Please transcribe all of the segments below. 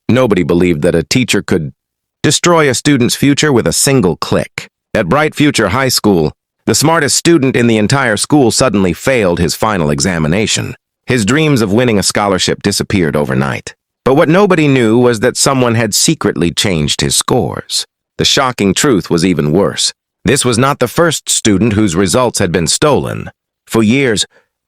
Nobody believed that a teacher could destroy a student's future with a single click. At Bright Future High School, the smartest student in the entire school suddenly failed his final examination. His dreams of winning a scholarship disappeared overnight. But what nobody knew was that someone had secretly changed his scores. The shocking truth was even worse. This was not the first student whose results had been stolen. For years,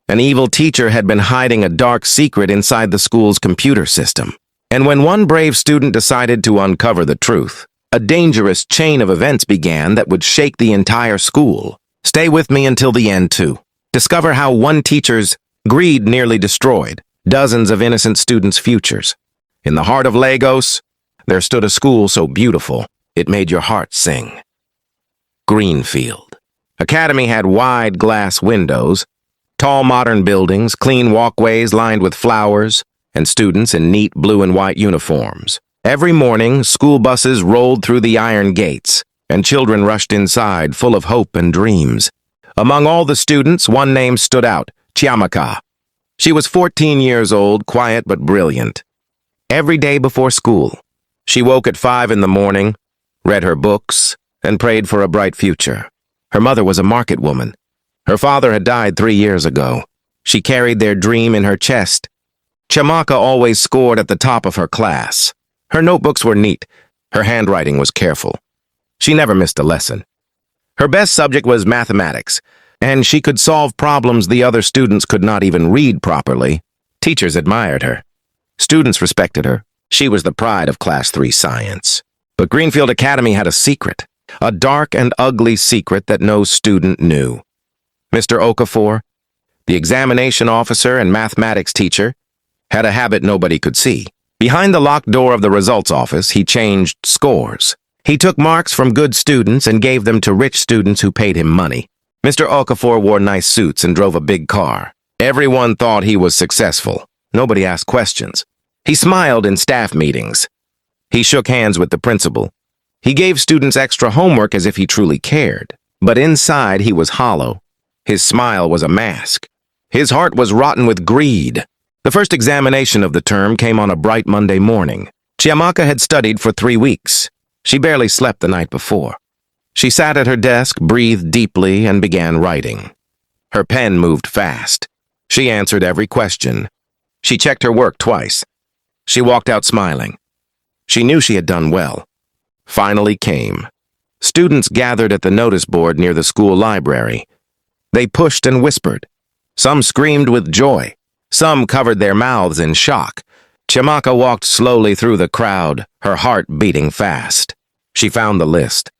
an evil teacher had been hiding a dark secret inside the school's computer system. And when one brave student decided to uncover the truth, a dangerous chain of events began that would shake the entire school. Stay with me until the end, too. Discover how one teacher's greed nearly destroyed dozens of innocent students' futures. In the heart of Lagos, there stood a school so beautiful, it made your heart sing. Greenfield. Academy had wide glass windows, tall modern buildings, clean walkways lined with flowers, and students in neat blue and white uniforms. Every morning, school buses rolled through the iron gates, and children rushed inside, full of hope and dreams. Among all the students, one name stood out, Chiamaka. She was 14 years old, quiet but brilliant. Every day before school, she woke at 5 in the morning, read her books, and prayed for a bright future. Her mother was a market woman. Her father had died 3 years ago. She carried their dream in her chest. Chiamaka always scored at the top of her class. Her notebooks were neat. Her handwriting was careful. She never missed a lesson. Her best subject was mathematics, and she could solve problems the other students could not even read properly. Teachers admired her. Students respected her. She was the pride of Class 3 science. But Greenfield Academy had a secret, a dark and ugly secret that no student knew. Mr. Okafor, the examination officer and mathematics teacher, had a habit nobody could see. Behind the locked door of the results office, he changed scores. He took marks from good students and gave them to rich students who paid him money. Mr. Okafor wore nice suits and drove a big car. Everyone thought he was successful. Nobody asked questions. He smiled in staff meetings. He shook hands with the principal. He gave students extra homework as if he truly cared. But inside he was hollow. His smile was a mask. His heart was rotten with greed. The first examination of the term came on a bright Monday morning. Chiamaka had studied for 3 weeks. She barely slept the night before. She sat at her desk, breathed deeply, and began writing. Her pen moved fast. She answered every question. She checked her work twice. She walked out smiling. She knew she had done well. Finally came. Students gathered at the notice board near the school library. They pushed and whispered. Some screamed with joy. Some covered their mouths in shock. Chiamaka walked slowly through the crowd, her heart beating fast. She found the list.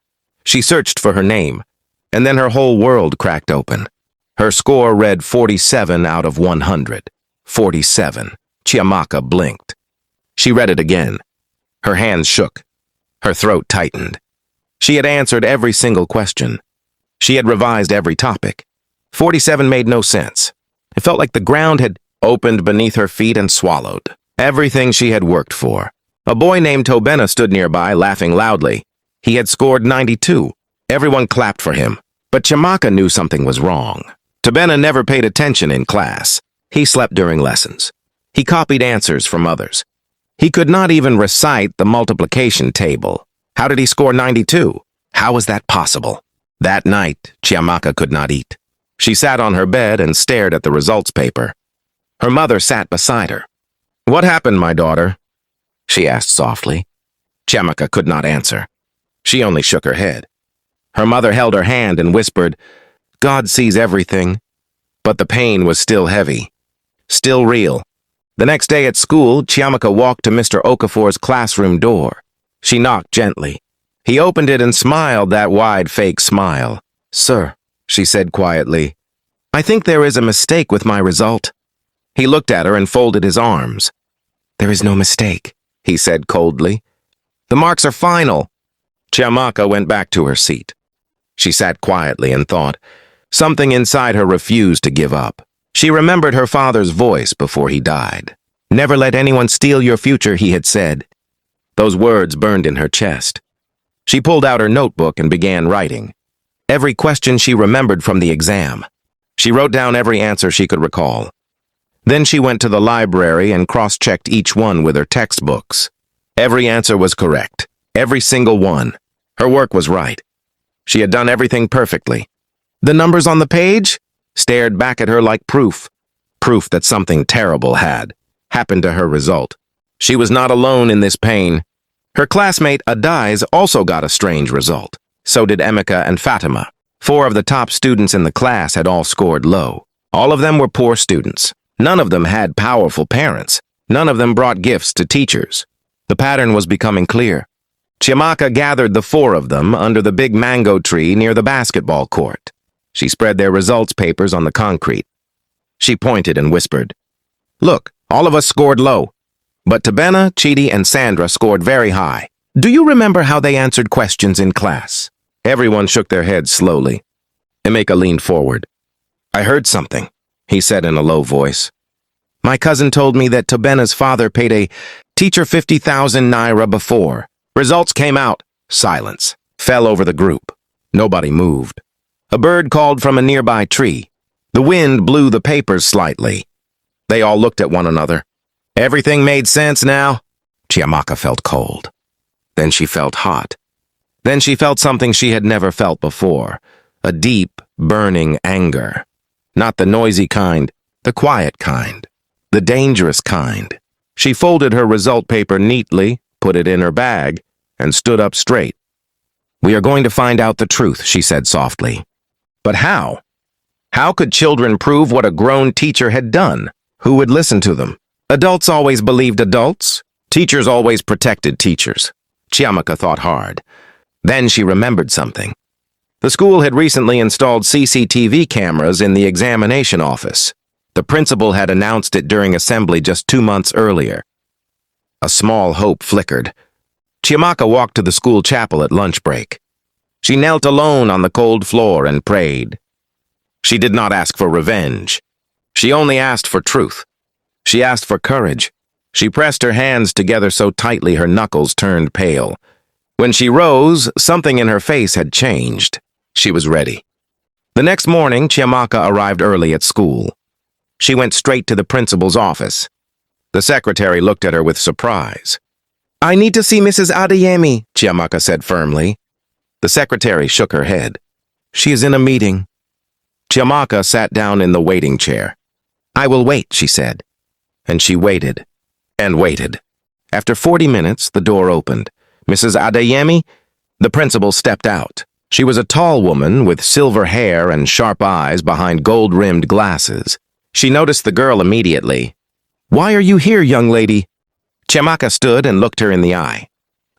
She searched for her name, and then her whole world cracked open. Her score read 47 out of 100. 47. Chiamaka blinked. She read it again. Her hands shook. Her throat tightened. She had answered every single question. She had revised every topic. 47 made no sense. It felt like the ground had opened beneath her feet and swallowed everything she had worked for. A boy named Tobena stood nearby, laughing loudly. He had scored 92. Everyone clapped for him. But Chiamaka knew something was wrong. Tobena never paid attention in class. He slept during lessons. He copied answers from others. He could not even recite the multiplication table. How did he score 92? How was that possible? That night, Chiamaka could not eat. She sat on her bed and stared at the results paper. Her mother sat beside her. "What happened, my daughter?" she asked softly. Chiamaka could not answer. She only shook her head. Her mother held her hand and whispered, "God sees everything." But the pain was still heavy, still real. The next day at school, Chiamaka walked to Mr. Okafor's classroom door. She knocked gently. He opened it and smiled that wide fake smile. "Sir," she said quietly, "I think there is a mistake with my result." He looked at her and folded his arms. "There is no mistake," he said coldly. "The marks are final." Chiamaka went back to her seat. She sat quietly and thought. Something inside her refused to give up. She remembered her father's voice before he died. "Never let anyone steal your future," he had said. Those words burned in her chest. She pulled out her notebook and began writing. Every question she remembered from the exam. She wrote down every answer she could recall. Then she went to the library and cross-checked each one with her textbooks. Every answer was correct. Every single one. Her work was right. She had done everything perfectly. The numbers on the page stared back at her like proof. Proof that something terrible had happened to her result. She was not alone in this pain. Her classmate Adaiz also got a strange result. So did Emeka and Fatima. 4 of the top students in the class had all scored low. All of them were poor students. None of them had powerful parents. None of them brought gifts to teachers. The pattern was becoming clear. Chiamaka gathered the 4 of them under the big mango tree near the basketball court. She spread their results papers on the concrete. She pointed and whispered, "Look, all of us scored low. But Tabena, Chidi, and Sandra scored very high. Do you remember how they answered questions in class?" Everyone shook their heads slowly. Emeka leaned forward. "I heard something," he said in a low voice. "My cousin told me that Tabena's father paid a teacher 50,000 naira before. Results came out." Silence fell over the group. Nobody moved. A bird called from a nearby tree. The wind blew the papers slightly. They all looked at one another. Everything made sense now. Chiamaka felt cold. Then she felt hot. Then she felt something she had never felt before. A deep, burning anger. Not the noisy kind, the quiet kind. The dangerous kind. She folded her result paper neatly, put it in her bag, and stood up straight. "We are going to find out the truth," she said softly. But how? How could children prove what a grown teacher had done? Who would listen to them? Adults always believed adults. Teachers always protected teachers. Chiamaka thought hard. Then she remembered something. The school had recently installed CCTV cameras in the examination office. The principal had announced it during assembly just 2 months earlier. A small hope flickered. Chiamaka walked to the school chapel at lunch break. She knelt alone on the cold floor and prayed. She did not ask for revenge. She only asked for truth. She asked for courage. She pressed her hands together so tightly her knuckles turned pale. When she rose, something in her face had changed. She was ready. The next morning, Chiamaka arrived early at school. She went straight to the principal's office. The secretary looked at her with surprise. "I need to see Mrs. Adeyemi," Chiamaka said firmly. The secretary shook her head. "She is in a meeting." Chiamaka sat down in the waiting chair. "I will wait," she said. And she waited and waited. After 40 minutes, the door opened. "Mrs. Adeyemi?" The principal stepped out. She was a tall woman with silver hair and sharp eyes behind gold-rimmed glasses. She noticed the girl immediately. "Why are you here, young lady?" Chiamaka stood and looked her in the eye.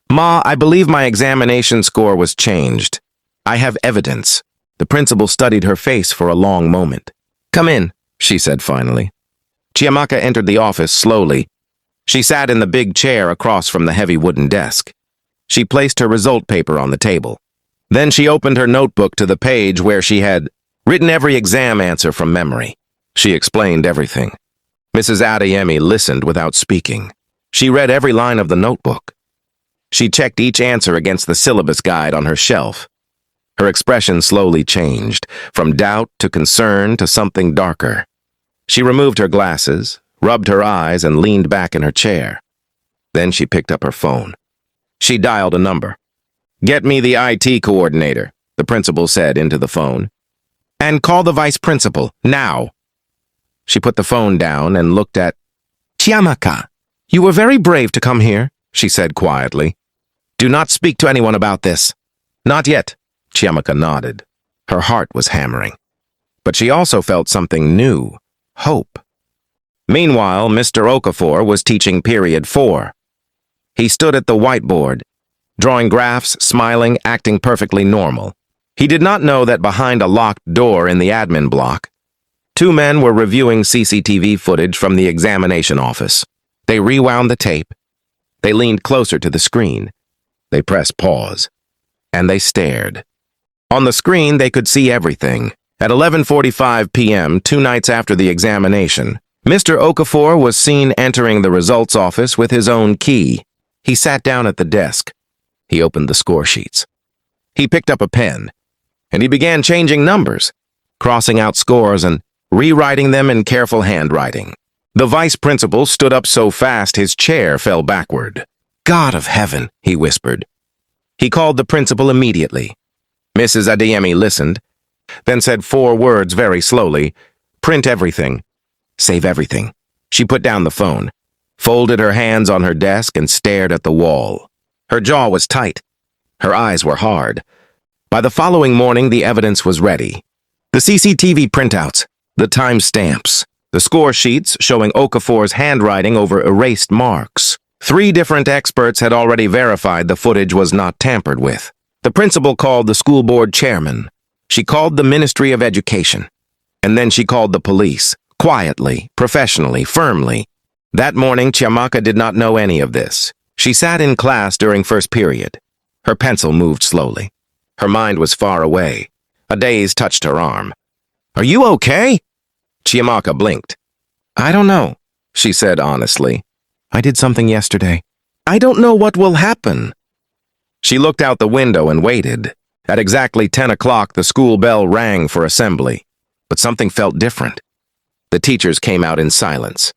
"Ma, I believe my examination score was changed. I have evidence." The principal studied her face for a long moment. "Come in," she said finally. Chiamaka entered the office slowly. She sat in the big chair across from the heavy wooden desk. She placed her result paper on the table. Then she opened her notebook to the page where she had written every exam answer from memory. She explained everything. Mrs. Adeyemi listened without speaking. She read every line of the notebook. She checked each answer against the syllabus guide on her shelf. Her expression slowly changed, from doubt to concern to something darker. She removed her glasses, rubbed her eyes, and leaned back in her chair. Then she picked up her phone. She dialed a number. "Get me the IT coordinator," the principal said into the phone. "And call the vice principal, now." She put the phone down and looked at Chiamaka. "You were very brave to come here," she said quietly. "Do not speak to anyone about this." "Not yet," Chiamaka nodded. Her heart was hammering. But she also felt something new, hope. Meanwhile, Mr. Okafor was teaching period 4. He stood at the whiteboard, drawing graphs, smiling, acting perfectly normal. He did not know that behind a locked door in the admin block, 2 men were reviewing CCTV footage from the examination office. They rewound the tape. They leaned closer to the screen. They pressed pause. And they stared. On the screen, they could see everything. At 11:45 p.m., 2 nights after the examination, Mr. Okafor was seen entering the results office with his own key. He sat down at the desk. He opened the score sheets. He picked up a pen, and he began changing numbers, crossing out scores and rewriting them in careful handwriting. The vice principal stood up so fast his chair fell backward. God of heaven, he whispered. He called the principal immediately. Mrs. Adeyemi listened, then said 4 words very slowly. Print everything. Save everything. She put down the phone, folded her hands on her desk, and stared at the wall. Her jaw was tight. Her eyes were hard. By the following morning, the evidence was ready. The CCTV printouts, the timestamps, the score sheets showing Okafor's handwriting over erased marks. 3 different experts had already verified the footage was not tampered with. The principal called the school board chairman. She called the Ministry of Education. And then she called the police, quietly, professionally, firmly. That morning, Chiamaka did not know any of this. She sat in class during first period. Her pencil moved slowly. Her mind was far away. A daze touched her arm. Are you okay? Chiamaka blinked. I don't know, she said honestly. I did something yesterday. I don't know what will happen. She looked out the window and waited. At exactly 10 o'clock, the school bell rang for assembly. But something felt different. The teachers came out in silence.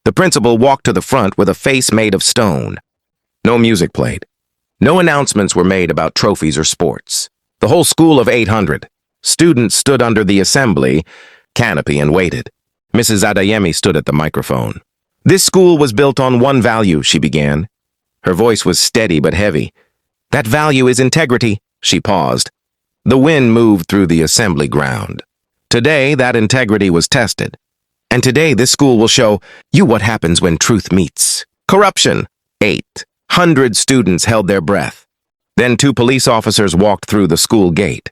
The principal walked to the front with a face made of stone. No music played. No announcements were made about trophies or sports. The whole school of 800. Students stood under the assembly canopy and waited. Mrs. Adeyemi stood at the microphone. This school was built on one value, she began. Her voice was steady but heavy. That value is integrity, she paused. The wind moved through the assembly ground. Today, that integrity was tested. And today, this school will show you what happens when truth meets. Corruption. 800 students held their breath. Then 2 police officers walked through the school gate.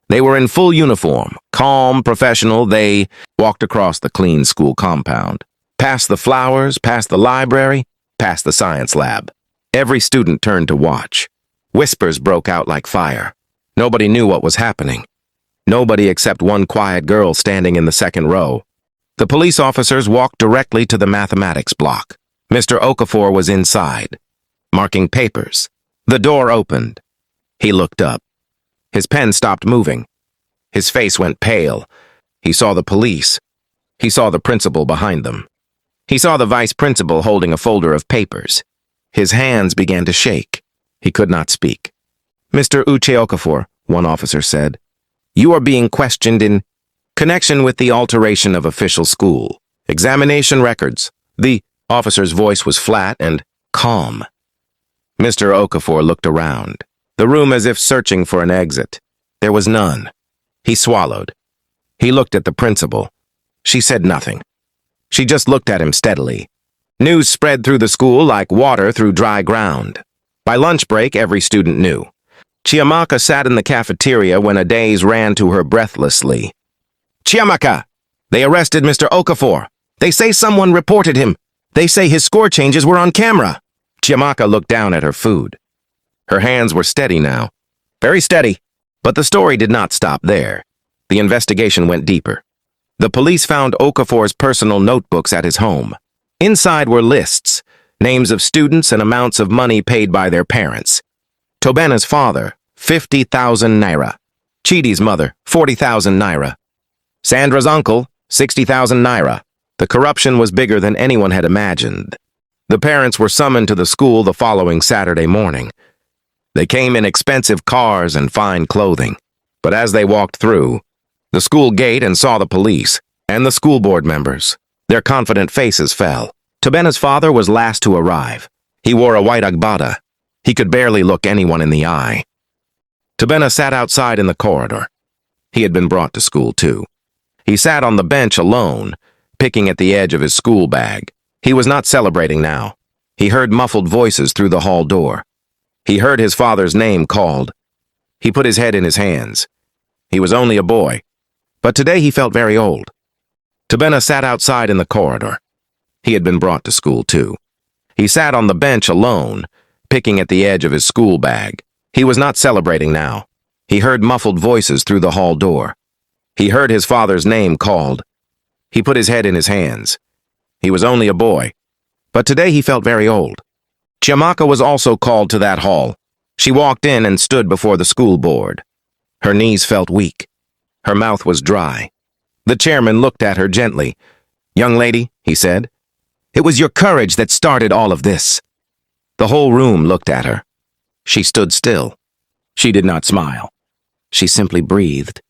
They were in full uniform, calm, professional. They walked across the clean school compound, past the flowers, past the library, past the science lab. Every student turned to watch. Whispers broke out like fire. Nobody knew what was happening. Nobody except one quiet girl standing in the second row. The police officers walked directly to the mathematics block. Mr. Okafor was inside, marking papers. The door opened. He looked up. His pen stopped moving. His face went pale. He saw the police. He saw the principal behind them. He saw the vice principal holding a folder of papers. His hands began to shake. He could not speak. Mr. Uche Okafor, one officer said, you are being questioned in connection with the alteration of official school examination records. The officer's voice was flat and calm. Mr. Okafor looked around, the room as if searching for an exit. There was none. He swallowed. He looked at the principal. She said nothing. She just looked at him steadily. News spread through the school like water through dry ground. By lunch break, every student knew. Chiamaka sat in the cafeteria when a daze ran to her breathlessly. Chiamaka! They arrested Mr. Okafor. They say someone reported him. They say his score changes were on camera. Chiamaka looked down at her food. Her hands were steady now. Very steady. But the story did not stop there. The investigation went deeper. The police found Okafor's personal notebooks at his home. Inside were lists, names of students and amounts of money paid by their parents. Tobena's father, 50,000 naira. Chidi's mother, 40,000 naira. Sandra's uncle, 60,000 naira. The corruption was bigger than anyone had imagined. The parents were summoned to the school the following Saturday morning. They came in expensive cars and fine clothing. But as they walked through the school gate and saw the police and the school board members, their confident faces fell. Tobena's father was last to arrive. He wore a white agbada. He could barely look anyone in the eye. Tobena sat outside in the corridor. He had been brought to school too. He sat on the bench alone, picking at the edge of his school bag. He was not celebrating now. He heard muffled voices through the hall door. He heard his father's name called. He put his head in his hands. He was only a boy, but today he felt very old. Tobena sat outside in the corridor. He had been brought to school too. He sat on the bench alone, picking at the edge of his school bag. He was not celebrating now. He heard muffled voices through the hall door. He heard his father's name called. He put his head in his hands. He was only a boy, but today he felt very old. Chiamaka was also called to that hall. She walked in and stood before the school board. Her knees felt weak. Her mouth was dry. The chairman looked at her gently. "Young lady," he said, "it was your courage that started all of this." The whole room looked at her. She stood still. She did not smile. She simply breathed.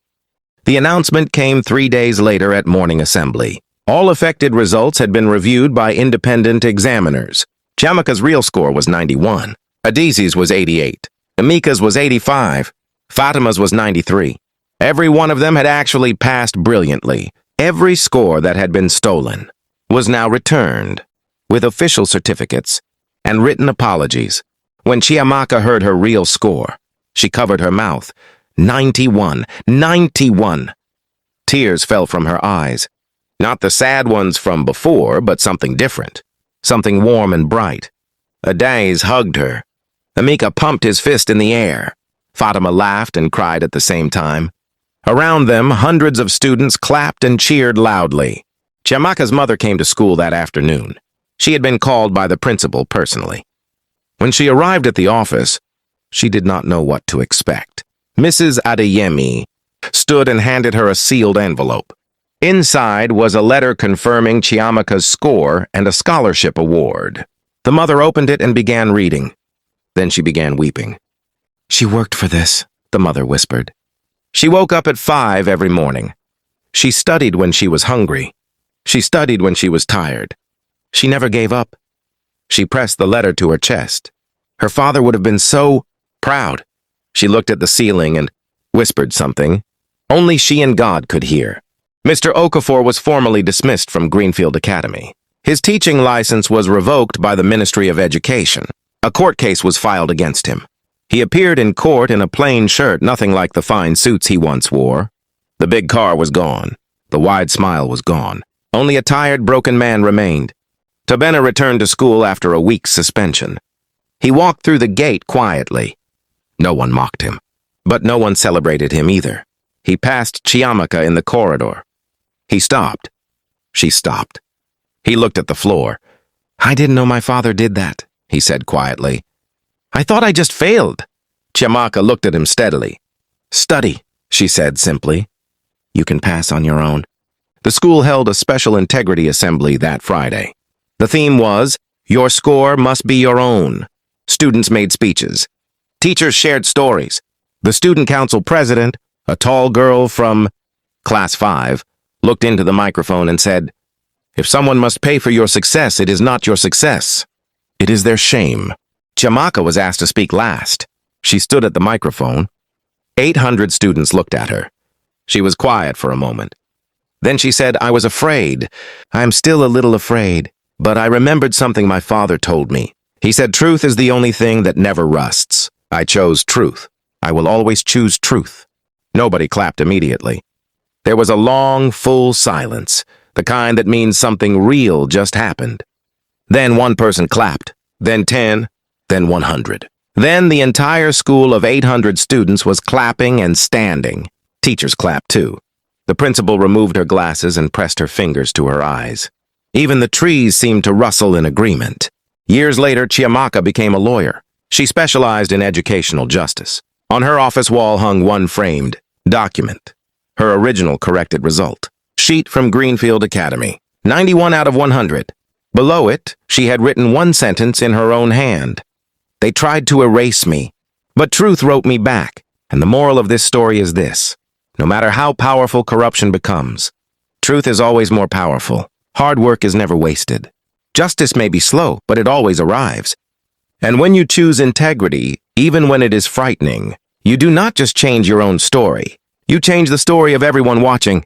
The announcement came 3 days later at morning assembly. All affected results had been reviewed by independent examiners. Chiamaka's real score was 91. Adizi's was 88. Amika's was 85. Fatima's was 93. Every one of them had actually passed brilliantly. Every score that had been stolen was now returned, with official certificates and written apologies. When Chiamaka heard her real score, she covered her mouth. 91. 91. Tears fell from her eyes. Not the sad ones from before, but something different. Something warm and bright. Adiz hugged her. Amika pumped his fist in the air. Fatima laughed and cried at the same time. Around them, hundreds of students clapped and cheered loudly. Chiamaka's mother came to school that afternoon. She had been called by the principal personally. When she arrived at the office, she did not know what to expect. Mrs. Adeyemi stood and handed her a sealed envelope. Inside was a letter confirming Chiamaka's score and a scholarship award. The mother opened it and began reading. Then she began weeping. "She worked for this," the mother whispered. She woke up at 5 every morning. She studied when she was hungry. She studied when she was tired. She never gave up. She pressed the letter to her chest. Her father would have been so proud. She looked at the ceiling and whispered something. Only she and God could hear. Mr. Okafor was formally dismissed from Greenfield Academy. His teaching license was revoked by the Ministry of Education. A court case was filed against him. He appeared in court in a plain shirt, nothing like the fine suits he once wore. The big car was gone. The wide smile was gone. Only a tired, broken man remained. Tabena returned to school after a week's suspension. He walked through the gate quietly. No one mocked him, but no one celebrated him either. He passed Chiamaka in the corridor. He stopped. She stopped. He looked at the floor. "I didn't know my father did that," he said quietly. "I thought I just failed." Chiamaka looked at him steadily. "Study," she said simply. "You can pass on your own." The school held a special integrity assembly that Friday. The theme was, "Your score must be your own." Students made speeches. Teachers shared stories. The student council president, a tall girl from Class 5, looked into the microphone and said, "If someone must pay for your success, it is not your success. It is their shame." Chiamaka was asked to speak last. She stood at the microphone. 800 students looked at her. She was quiet for a moment. Then she said, "I was afraid. I am still a little afraid. But I remembered something my father told me. He said truth is the only thing that never rusts. I chose truth. I will always choose truth." Nobody clapped immediately. There was a long, full silence, the kind that means something real just happened. Then one person clapped, then 10, then 100. Then the entire school of 800 students was clapping and standing. Teachers clapped too. The principal removed her glasses and pressed her fingers to her eyes. Even the trees seemed to rustle in agreement. Years later, Chiamaka became a lawyer. She specialized in educational justice. On her office wall hung one framed document, her original corrected result. Sheet from Greenfield Academy, 91 out of 100. Below it, she had written one sentence in her own hand. "They tried to erase me, but truth wrote me back." And the moral of this story is this: no matter how powerful corruption becomes, truth is always more powerful. Hard work is never wasted. Justice may be slow, but it always arrives. And when you choose integrity, even when it is frightening, you do not just change your own story. You change the story of everyone watching.